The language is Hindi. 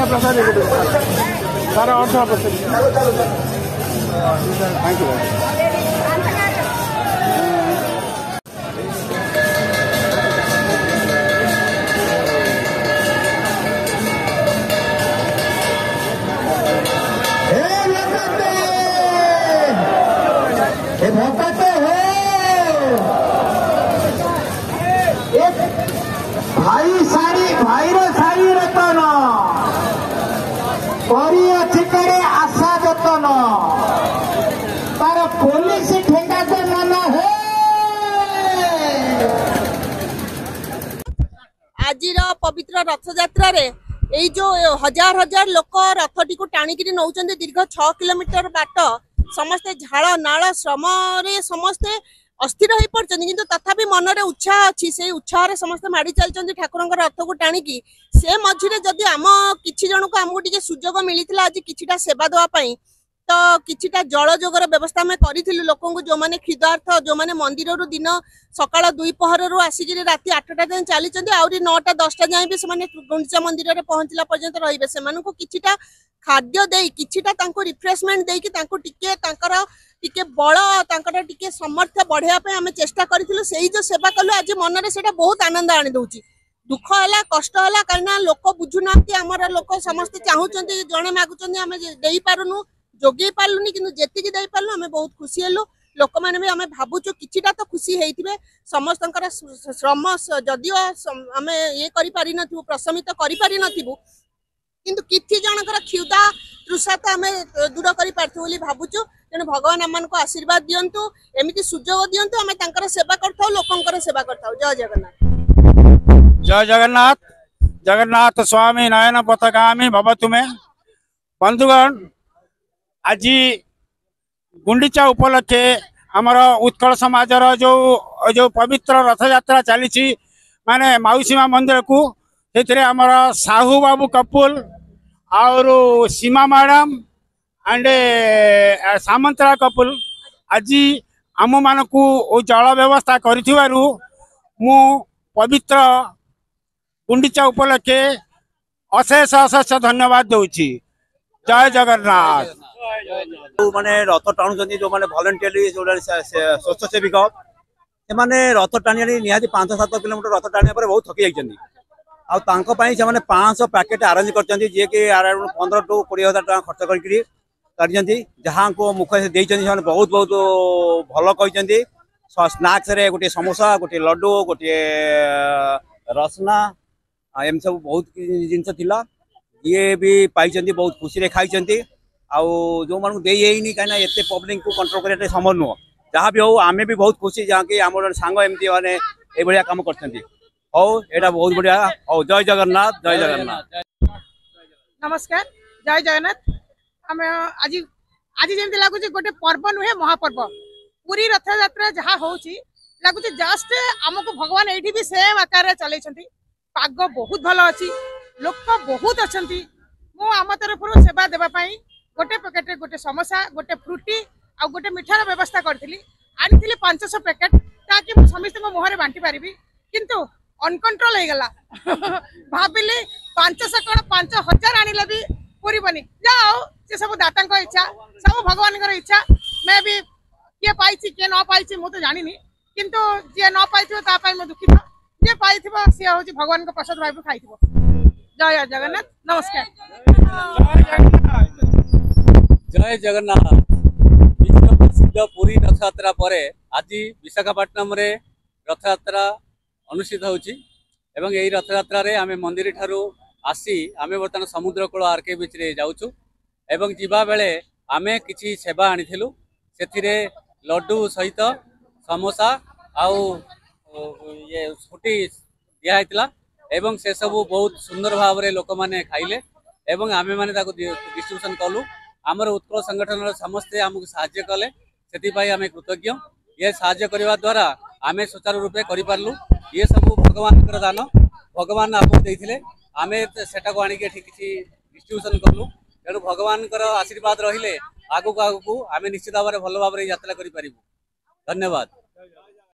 प्रसाद सारा और थैंक यू। भाई सारी भाईर सारी रतन करी अच्छी करे आशा जतन तार पुलिस ठेका को मन है। आज पवित्र रथ यात्रा रे एई जो हजार हजार लोक रथटी को टाणिकी नौचंदी दीर्घ 6 किलोमीटर बाट समस्ते झाड़ नाल श्रम रे समस्ते अस्थिर हो पड़ते किंतु तथापि मनरे उत्साह अच्छी से उत्साह समस्ते माड़ी चलते ठाकुर रथ को टाणिकी से मझे जदि आम कि जन को आमको टी सुजोग मिलता आज किछिटा सेवा देवाई तो किछिटा जल जोगर व्यवस्था आम करूँ लोक जो मैंने क्षुधार्थ जो मैंने मंदिर दिन सकाल 2 पहर आसिक राति 8टा जाए चली आहरी 9टा 10टा जाए भी से गुंडीचा मंदिर में पहुंचला पर्यंत रही से किछिटा खाद्य दे किछिटा रिफ्रेशमेंट देकी टिके बल टिके सामर्थ्य बढ़ाई आम चेष्टा करूँ से जो सेवा कलु आज मन से बहुत आनंद आनी दौर दुख है कष्ट है कहीं लोक बुझुना आमर लोक समस्ते चाहूँगी जड़े मागुंट आम दे पारूनु जोगे पार्लुनि कि जी दे पार्लु आम बहुत खुशी हेलु लोक मैंने भी आम भावुचु किछिटा तो खुशी होते समस्त श्रम जदिओ आम ये प्रशमित करूँ किंतु किछि जनकर क्षुधा तृषा तो आम दूर कर भावुचु तेणु भगवान आम को आशीर्वाद दिंतु एमती सुजोग दिंतु आम तर सेवा करता लोकंर सेवा करता। जय जगन्नाथ। जय जगन्नाथ। जगन्नाथ स्वामी नयन पथगामी भवतु मे। बंधुगण आज गुंडीचा उपलक्षे आमर उत्कल समाजर जो जो पवित्र रथ यात्रा चली माने माउसीमा मंदिर को से आमर साहू बाबू कपूल और सीमा मैडम एंड सामंतरा कपूल आज आम मान को जल व्यवस्था करू मु पवित्र गुंडीचा उपलक्षे अशेष अशेष धन्यवाद दूची। जय जगन्नाथ। माने रथ टाणुचंदी जो माने वॉलंटियरली जो स्वच्छसेविक से रथ टाणी निहाती 5-7 किलोमीटर रथ टाणी बहुत थकी जाइछंदी आ तांको पई से माने 500 पैकेट अरेंज करचंदी जे कि 15 टू 20 हजार टका खर्च करकरी करचंदी जहां को मुख से देइचंदी से बहुत बहुत भलो कहिचंदी। स्नैक्स रे गोटे समोसा गोटे लड्डू गोटे रसना एम सब बहुत जिनस थिला ये भी पाइचंदी बहुत खुशी रे खाइचंदी आ जो मान देनी कहीं एत पब्लिक को कंट्रोल करने संभव नुह जहाँ भी हो आमे भी बहुत खुशी जहाँ कि आम सांग एमती मैंने ये कम कर बहुत बढ़िया हो। जय जगन्नाथ। जय जगन्नाथ। नमस्कार। जय जगन्नाथ। आम आज आज जमी लगुच गोटे पर्व नुहे महापर्व पूरी रथ यात्रा जहाँ हो लगुच जस्ट आमको भगवान ये भी सेम आकार चल पाग बहुत भल अच्छी लोक बहुत अच्छा मु आम तरफ सेवा देवाई गोटे पैकेट गोटे समोसा गोटे फ्रुटी आ गोटे मिठार व्यवस्था करी आनी 500 पैकेट ताकि समस्त मुहर बांटी पारि किंतु अनकंट्रोल हो गला भाविली 500 कौन 5000 आनिले भी पूरीबनी जाओ से सब दाता इच्छा सब भगवान इच्छा मैं भी किए पाई किए न पाई मु तो जानी किंतु जी न पाई मैं दुखित जे पाई सी हूँ भगवान को प्रसाद भाई खाई। जय जगन्नाथ। नमस्कार। जय जगन्नाथ। विश्व प्रसिद्ध पुरी रथ यात्रा पर आज विशाखापट्टनम रे रथ यात्रा अनुष्ठित होची एवं यही रथ यात्रा रे आमे मंदिर ठारू आसी आमे बर्तमान समुद्र कूल आरके बीच रे जाउछु एवं जीवा बेले आमे किछि सेवा आनिथिलु सेथिरे लड्डू सहित समोसा आउ ये छुटी दिखाई एवं से सब बहुत सुंदर भाव में लोक मैंने खाइले एवं आमे माने डिस्ट्रीब्यूशन कलु आमर उत्कल संगठन समस्ते आमको साहाय्य कले से आम कृतज्ञ ये साहाय्य करने द्वारा आमे सुचारू रूपे करूँ ये सब भगवान दान भगवान आपको देते आम सेटा को आणिक किसी डिस्ट्रीब्यूशन कलु तेणु भगवान आशीर्वाद रहिले आगु आगु आम निश्चित भाव में भल भाव यात्रा करूँ। धन्यवाद।